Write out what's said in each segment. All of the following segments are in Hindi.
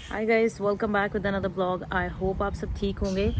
Hi guys, welcome back with another blog. I hope आप सब ठीक होंगे।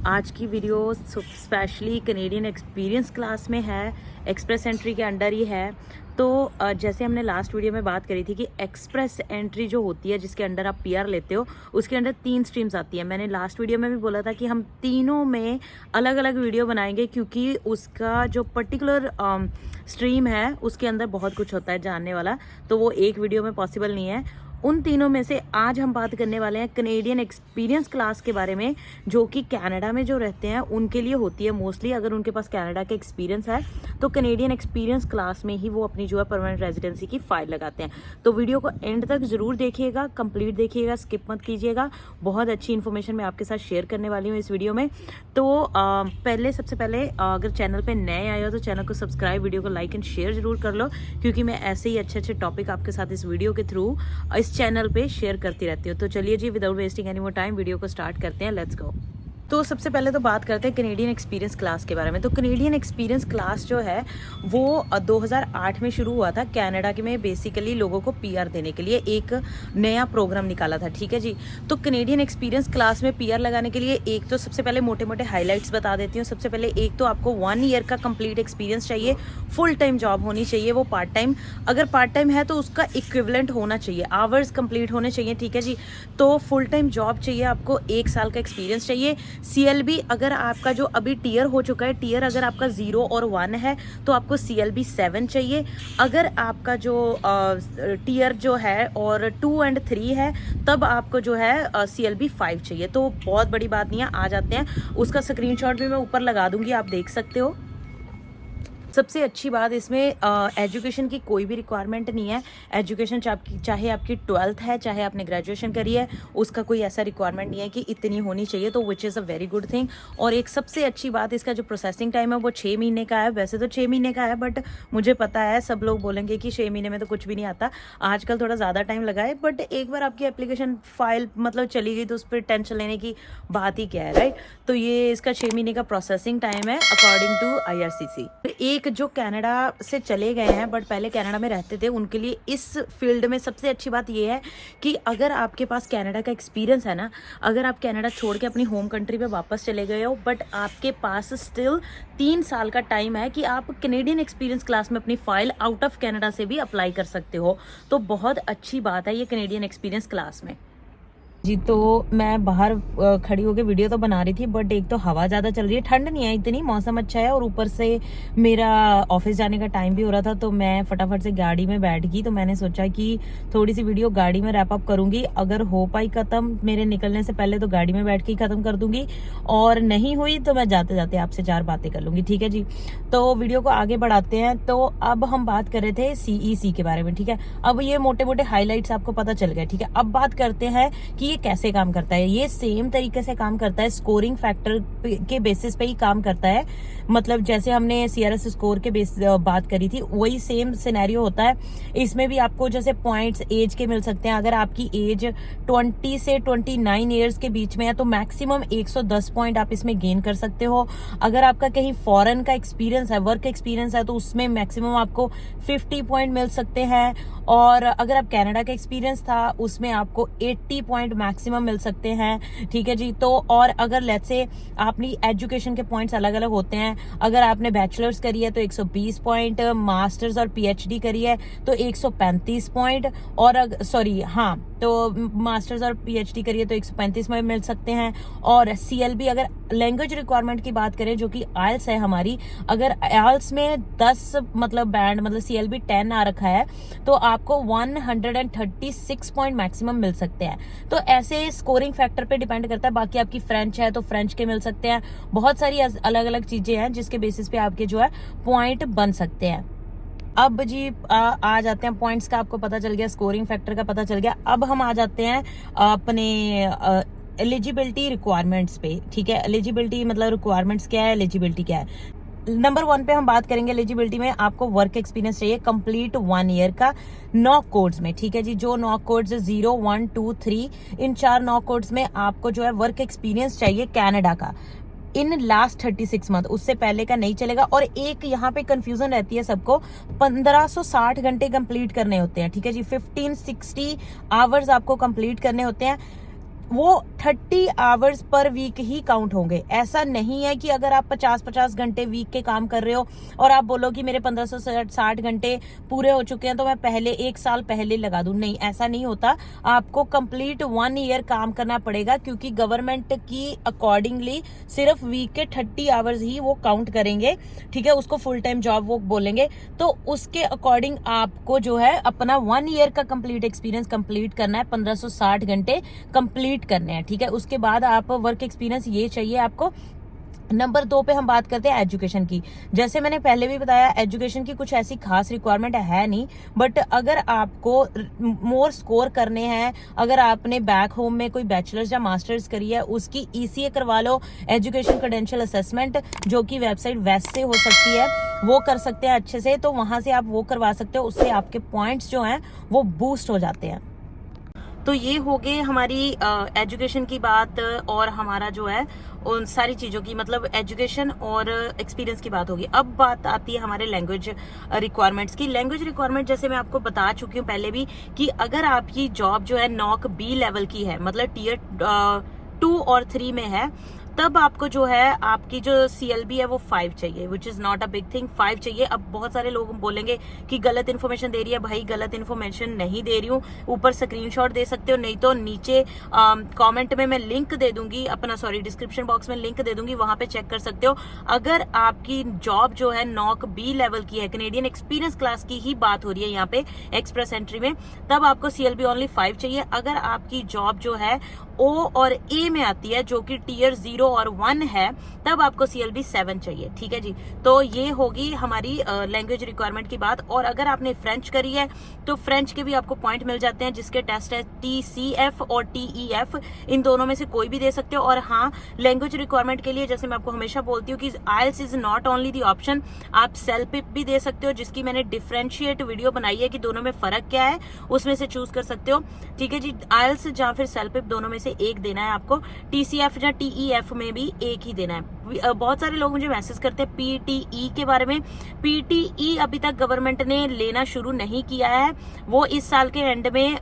आज की video specially Canadian experience class में है, एक्सप्रेस एंट्री के अंडर ही है। तो जैसे हमने लास्ट वीडियो में बात करी थी कि एक्सप्रेस एंट्री जो होती है जिसके अंडर आप पीआर लेते हो, उसके अंडर 3 स्ट्रीम्स आती है। मैंने लास्ट वीडियो में भी बोला था कि हम तीनों में अलग अलग वीडियो बनाएंगे क्योंकि उसका जो पर्टिकुलर स्ट्रीम है उसके अंदर बहुत कुछ होता है जानने वाला, तो वो एक वीडियो में पॉसिबल नहीं है। उन तीनों में से आज हम बात करने वाले हैं कनेडियन एक्सपीरियंस क्लास के बारे में, जो कि कनाडा में जो रहते हैं उनके लिए होती है मोस्टली। अगर उनके पास कनाडा का एक्सपीरियंस है तो कनेडियन एक्सपीरियंस क्लास में ही वो अपनी जो है परमानेंट रेजिडेंसी की फाइल लगाते हैं। तो वीडियो को एंड तक जरूर देखिएगा, कंप्लीट देखिएगा, स्किप मत कीजिएगा। बहुत अच्छी इन्फॉर्मेशन मैं आपके साथ शेयर करने वाली हूँ इस वीडियो में। तो सबसे पहले अगर चैनल पे नए आए हो तो चैनल को सब्सक्राइब, वीडियो को लाइक एंड शेयर जरूर कर लो, क्योंकि मैं ऐसे ही अच्छे अच्छे टॉपिक आपके साथ इस वीडियो के थ्रू इस चैनल पे शेयर करती रहती हूँ। तो चलिए जी, without wasting any more time video को स्टार्ट करते हैं। Let's go. तो सबसे पहले तो बात करते हैं कनेडियन एक्सपीरियंस क्लास के बारे में। तो कनेडियन एक्सपीरियंस क्लास जो है वो 2008 में शुरू हुआ था। कनाडा के में बेसिकली लोगों को पीआर देने के लिए एक नया प्रोग्राम निकाला था, ठीक है जी। तो कनेडियन एक्सपीरियंस क्लास में पीआर लगाने के लिए एक तो सबसे पहले मोटे मोटे हाईलाइट्स बता देती हूँ। सबसे पहले एक तो आपको 1 ईयर का कंप्लीट एक्सपीरियंस चाहिए, फुल टाइम जॉब होनी चाहिए, वो पार्ट टाइम। अगर पार्ट टाइम है तो उसका इक्विवेलेंट होना चाहिए, आवर्स कंप्लीट होने चाहिए, ठीक है जी। तो फुल टाइम जॉब चाहिए आपको, 1 साल का एक्सपीरियंस चाहिए। CLB अगर आपका जो अभी टीयर हो चुका है, टीयर अगर आपका 0 और 1 है तो आपको CLB 7 चाहिए। अगर आपका जो टीयर जो है और 2 एंड 3 है तब आपको जो है CLB 5 चाहिए। तो बहुत बड़ी बात नहीं है, आ जाते हैं। उसका स्क्रीनशॉट भी मैं ऊपर लगा दूंगी, आप देख सकते हो। सबसे अच्छी बात इसमें एजुकेशन की कोई भी रिक्वायरमेंट नहीं है। एजुकेशन चाहे आपकी 12th है, चाहे आपने ग्रेजुएशन करी है, उसका कोई ऐसा रिक्वायरमेंट नहीं है कि इतनी होनी चाहिए, तो which is a very good thing. और एक सबसे अच्छी बात, इसका जो प्रोसेसिंग टाइम है वो 6 महीने का है। वैसे तो 6 महीने का है, बट मुझे पता है सब लोग बोलेंगे कि 6 महीने में तो कुछ भी नहीं आता, आजकल थोड़ा ज़्यादा टाइम लगा है। बट एक बार आपकी एप्लीकेशन फाइल मतलब चली गई तो उस पर टेंशन लेने की बात ही क्या है, राइट। तो ये इसका 6 महीने का प्रोसेसिंग टाइम है अकॉर्डिंग टू IRCC। एक जो कनाडा से चले गए हैं बट पहले कनाडा में रहते थे, उनके लिए इस फील्ड में सबसे अच्छी बात यह है कि अगर आपके पास कनाडा का एक्सपीरियंस है ना, अगर आप कनाडा छोड़ के अपनी होम कंट्री पे वापस चले गए हो बट आपके पास स्टिल 3 साल का टाइम है कि आप कनेडियन एक्सपीरियंस क्लास में अपनी फाइल आउट ऑफ कनाडा से भी अप्लाई कर सकते हो। तो बहुत अच्छी बात है ये कनेडियन एक्सपीरियंस क्लास में जी। तो मैं बाहर खड़ी होकर वीडियो तो बना रही थी, बट एक तो हवा ज़्यादा चल रही है, ठंड नहीं है इतनी, मौसम अच्छा है, और ऊपर से मेरा ऑफिस जाने का टाइम भी हो रहा था। तो मैं फटाफट से गाड़ी में बैठ गई। तो मैंने सोचा कि थोड़ी सी वीडियो गाड़ी में रैप अप करूंगी। अगर हो पाई ख़त्म मेरे निकलने से पहले तो गाड़ी में बैठ के ही ख़त्म कर दूंगी, और नहीं हुई तो मैं जाते जाते आपसे 4 बातें कर लूंगी, ठीक है जी। तो वीडियो को आगे बढ़ाते हैं। तो अब हम बात कर रहे थे CEC के बारे में, ठीक है। अब ये मोटे मोटे हाईलाइट्स आपको पता चल गए, ठीक है। अब बात करते हैं कि ये कैसे काम करता है। ये सेम तरीके से काम करता है, स्कोरिंग फैक्टर के बेसिस पे ही काम करता है। मतलब जैसे हमने CRS स्कोर के बात करी थी, वही सेम सिनेरियो होता है। इसमें भी आपको जैसे पॉइंट्स एज के मिल सकते हैं। अगर आपकी एज 20 से 29 ईयर्स के बीच में है तो मैक्सिमम 110 पॉइंट आप इसमें गेन कर सकते हो। अगर आपका कहीं फॉरेन का एक्सपीरियंस है, वर्क एक्सपीरियंस है, तो उसमें मैक्सिमम आपको 50 पॉइंट मिल सकते हैं। और अगर आप कनाडा का एक्सपीरियंस था उसमें आपको 80 पॉइंट मैक्सिमम मिल सकते हैं, ठीक है जी। तो और अगर लेट्स से आपकी एजुकेशन के पॉइंट्स अलग अलग होते हैं। अगर आपने बैचलर्स करी है तो 120 पॉइंट, मास्टर्स और PhD करी है तो 135 पॉइंट, और तो मास्टर्स और PhD करिए तो 135 में मिल सकते हैं। और CLB अगर लैंग्वेज रिक्वायरमेंट की बात करें जो कि IELTS है हमारी, अगर IELTS में 10 मतलब बैंड मतलब CLB 10 आ रखा है तो आपको 136 पॉइंट मैक्सिमम मिल सकते हैं। तो ऐसे स्कोरिंग फैक्टर पे डिपेंड करता है। बाकी आपकी फ्रेंच है तो फ्रेंच के मिल सकते हैं। बहुत सारी अलग अलग चीजें हैं जिसके बेसिस पे आपके जो है पॉइंट बन सकते हैं। अब जी आ जाते हैं पॉइंट्स का, आपको पता चल गया, स्कोरिंग फैक्टर का पता चल गया। अब हम आ जाते हैं अपने एलिजिबिलिटी रिक्वायरमेंट्स पे, ठीक है। एलिजिबिलिटी मतलब रिक्वायरमेंट्स क्या है, एलिजिबिलिटी क्या है। नंबर 1 पे हम बात करेंगे एलिजिबिलिटी में। आपको वर्क एक्सपीरियंस चाहिए कंप्लीट 1 ईयर का, 9 कोड्स में, ठीक है जी। जो 9 कोड्स 0, 1, 2, 3, इन 4 9 कोड्स में आपको जो है वर्क एक्सपीरियंस चाहिए कनाडा का इन लास्ट 36 मंथ, उससे पहले का नहीं चलेगा। और एक यहाँ पे कंफ्यूजन रहती है सबको, 1560 घंटे कंप्लीट करने होते हैं, ठीक है जी। 1560 आवर्स आपको कंप्लीट करने होते हैं। वो 30 आवर्स पर वीक ही काउंट होंगे। ऐसा नहीं है कि अगर आप 50-50 घंटे वीक के काम कर रहे हो और आप बोलो कि मेरे 1560 घंटे पूरे हो चुके हैं तो मैं पहले 1 साल पहले लगा दूं। नहीं, ऐसा नहीं होता। आपको कंप्लीट 1 ईयर काम करना पड़ेगा, क्योंकि गवर्नमेंट की अकॉर्डिंगली सिर्फ वीक के 30 आवर्स ही वो काउंट करेंगे, ठीक है। उसको फुल टाइम जॉब वो बोलेंगे। तो उसके अकॉर्डिंग आपको जो है अपना 1 ईयर का कंप्लीट एक्सपीरियंस कंप्लीट करना है, 1560 घंटे कंप्लीट करने हैं, ठीक है। उसके बाद आप वर्क एक्सपीरियंस ये चाहिए आपको। नंबर 2 पे हम बात करते हैं एजुकेशन की। जैसे मैंने पहले भी बताया, एजुकेशन की कुछ ऐसी खास रिक्वायरमेंट है नहीं, बट अगर आपको मोर स्कोर करने हैं, अगर आपने बैक होम में कोई बैचलर्स या मास्टर्स करी है, उसकी ईसीए करवा लो, एजुकेशन क्रेडेंशियल असेसमेंट, जो कि वेबसाइट वेस्ट से हो सकती है, वो कर सकते हैं अच्छे से। तो वहां से आप वो करवा सकते हो, उससे आपके पॉइंट्स जो हैं वो बूस्ट हो जाते हैं। तो ये हो गए हमारी एजुकेशन की बात, और हमारा जो है उन सारी चीज़ों की, मतलब एजुकेशन और एक्सपीरियंस की बात होगी। अब बात आती है हमारे लैंग्वेज रिक्वायरमेंट्स की। लैंग्वेज रिक्वायरमेंट जैसे मैं आपको बता चुकी हूँ पहले भी, कि अगर आपकी जॉब जो है नॉक बी लेवल की है, मतलब टीयर 2 और 3 में है, तब आपको जो है आपकी जो CLB है वो 5 चाहिए, which is not a big thing. 5 चाहिए। अब बहुत सारे लोग बोलेंगे कि गलत इन्फॉर्मेशन दे रही है। भाई, गलत इन्फॉर्मेशन नहीं दे रही हूँ। ऊपर स्क्रीनशॉट दे सकते हो, नहीं तो नीचे कमेंट में मैं लिंक दे दूंगी अपना, सॉरी डिस्क्रिप्शन बॉक्स में लिंक दे दूंगी, वहां पे चेक कर सकते हो। अगर आपकी जॉब जो है नॉक बी लेवल की है, कैनेडियन एक्सपीरियंस क्लास की ही बात हो रही है यहाँ पे एक्सप्रेस एंट्री में, तब आपको CLB ओनली 5 चाहिए। अगर आपकी जॉब जो है O और A में आती है, जो कि टीयर 0 और 1 है, तब आपको CLB 7 चाहिए, ठीक है जी। तो ये होगी हमारी लैंग्वेज रिक्वायरमेंट की बात। और अगर आपने फ्रेंच करी है तो फ्रेंच के भी आपको पॉइंट मिल जाते हैं, जिसके टेस्ट है TCF और TEF, इन दोनों में से कोई भी दे सकते हो। और हाँ, लैंग्वेज रिक्वायरमेंट के लिए जैसे मैं आपको हमेशा बोलती हूँ कि IELTS is not only the option, आप सेल्फ भी दे सकते हो, जिसकी मैंने डिफरेंशिएट वीडियो बनाई है कि दोनों में फर्क क्या है, उसमें से चूज कर सकते हो, ठीक है जी। IELTS या फिर सेल्फ दोनों में से एक देना है आपको। TCF या TEF में भी एक ही देना है। बहुत सारे लोग मुझे मैसेज करते हैं PTE के बारे में। PTE अभी तक गवर्नमेंट ने लेना शुरू नहीं किया है, वो इस साल के एंड में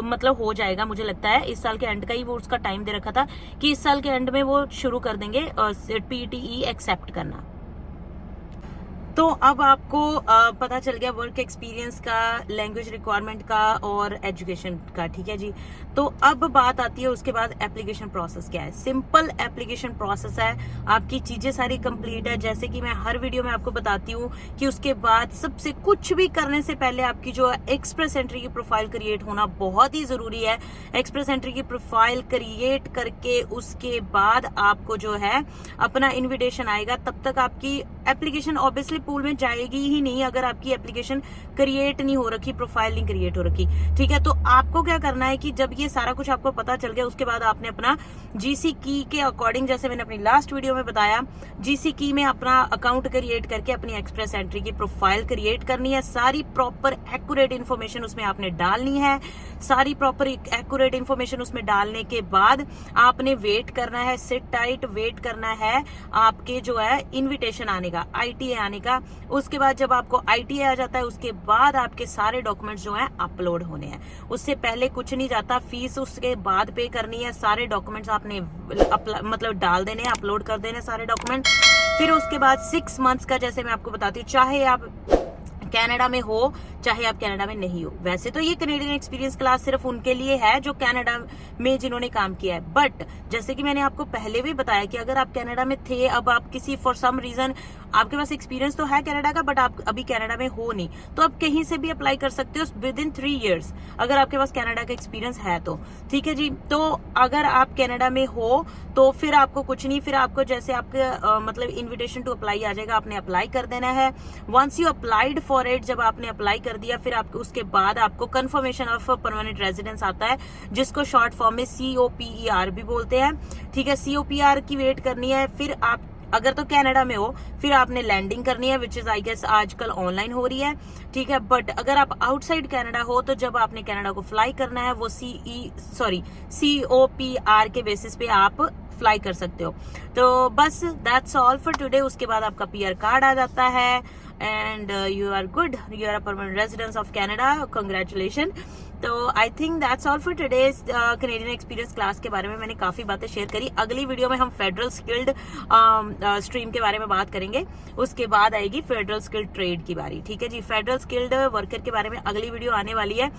मतलब हो जाएगा, मुझे लगता है इस साल के एंड का ही वो उसका टाइम दे रखा था कि इस साल के एंड में वो शुरू कर देंगे PTE एक्सेप्ट करना। तो अब आपको पता चल गया वर्क एक्सपीरियंस का, लैंग्वेज रिक्वायरमेंट का और एजुकेशन का, ठीक है जी। तो अब बात आती है उसके बाद एप्लीकेशन प्रोसेस क्या है। सिंपल एप्लीकेशन प्रोसेस है, आपकी चीजें सारी कंप्लीट है, जैसे कि मैं हर वीडियो में आपको बताती हूँ कि उसके बाद सबसे कुछ भी करने से पहले आपकी जो एक्सप्रेस एंट्री की प्रोफाइल क्रिएट होना बहुत ही जरूरी है। एक्सप्रेस एंट्री की प्रोफाइल क्रिएट करके उसके बाद आपको जो है अपना इन्विटेशन आएगा। तब तक आपकी एप्लीकेशन ऑब्वियसली पूल में जाएगी ही नहीं अगर आपकी एप्लीकेशन क्रिएट नहीं हो रखी, प्रोफाइल नहीं क्रिएट हो रखी, ठीक है। तो आपको क्या करना है कि जब ये सारा कुछ आपको पता चल गया, उसके बाद आपने अपना GC की के अकॉर्डिंग, जैसे मैंने अपनी लास्ट वीडियो में बताया, GC की में अपना अकाउंट क्रिएट करके अपनी एक्सप्रेस एंट्री की प्रोफाइल क्रिएट करनी है। सारी प्रॉपर एक्यूरेट इन्फॉर्मेशन उसमें आपने डालनी है। सारी प्रॉपर एक्यूरेट इन्फॉर्मेशन उसमें डालने के बाद आपने वेट करना है, सिट टाइट वेट करना है आपके जो है इन्विटेशन आने का, ITA आने का। उसके बाद जब आपको ITA आ जाता है, उसके बाद आपके सारे डॉक्यूमेंट्स जो हैं अपलोड होने हैं। उससे पहले कुछ नहीं जाता, फीस उसके बाद पे करनी है। सारे डॉक्यूमेंट्स आपने मतलब डाल देने हैं, अपलोड कर देने सारे डॉक्यूमेंट। फिर उसके बाद 6 मंथ्स का, जैसे मैं आपको बताती हूँ, चाहे आप कनाडा में हो चाहे आप कनाडा में नहीं हो। वैसे तो ये कैनेडियन एक्सपीरियंस क्लास सिर्फ उनके लिए है जो कनाडा में जिन्होंने काम किया है, बट जैसे कि मैंने आपको पहले भी बताया कि अगर आप कनाडा में थे, अब आप किसी फॉर सम रीजन आपके पास एक्सपीरियंस तो है कनाडा का, बट आप अभी कनाडा में हो नहीं, तो आप कहीं से भी अप्लाई कर सकते हो विद इन 3 years अगर आपके पास कनाडा का एक्सपीरियंस है तो, ठीक है जी। तो अगर आप कनाडा में हो तो फिर आपको कुछ नहीं, फिर आपको जैसे आपके मतलब इन्विटेशन टू अप्लाई आ जाएगा, आपने अप्लाई कर देना है। Once you applied for it, जब आपने अप्लाई कर दिया, फिर आपको उसके बाद आपको कंफर्मेशन ऑफ परमानेंट रेजिडेंस आता है, जिसको शॉर्ट फॉर्म में COPER भी बोलते हैं, ठीक है। COPER की वेट करनी है। फिर आप अगर तो कनाडा में हो, फिर आपने लैंडिंग करनी है, विच इज आई गेस आजकल ऑनलाइन हो रही है, ठीक है। बट अगर आप आउटसाइड कनाडा हो, तो जब आपने कनाडा को फ्लाई करना है, वो COPR के बेसिस पे आप फ्लाई कर सकते हो। तो बस दैट्स ऑल फॉर टुडे। उसके बाद आपका PR कार्ड आ जाता है and you are good, you are a permanent residence of Canada, congratulation. तो I think that's all for today's Canadian experience class के बारे में मैंने काफी बातें शेयर करी। अगली वीडियो में हम फेडरल स्किल्ड स्ट्रीम के बारे में बात करेंगे, उसके बाद आएगी फेडरल स्किल्ड ट्रेड की बारी। ठीक है जी, फेडरल स्किल्ड वर्कर के बारे में अगली वीडियो आने वाली है।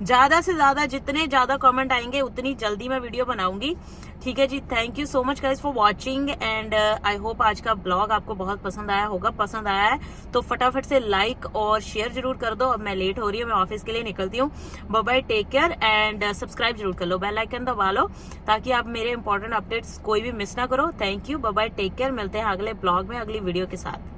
ज्यादा से ज्यादा जितने ज्यादा कमेंट आएंगे उतनी जल्दी मैं वीडियो बनाऊंगी। ठीक है जी, thank you so much guys for watching and I hope आज का ब्लॉग आपको बहुत पसंद आया होगा। पसंद आया है तो फटाफट से लाइक और शेयर जरूर कर दो। अब मैं लेट हो रही हूँ, मैं ऑफिस के लिए निकलती हूँ। Bye bye, take care and subscribe जरूर कर लो, बेल आइकन दबा लो ताकि आप मेरे इंपॉर्टेंट अपडेट्स कोई भी मिस ना करो। Thank you, bye bye, take care. मिलते हैं अगले ब्लॉग में अगली वीडियो के साथ।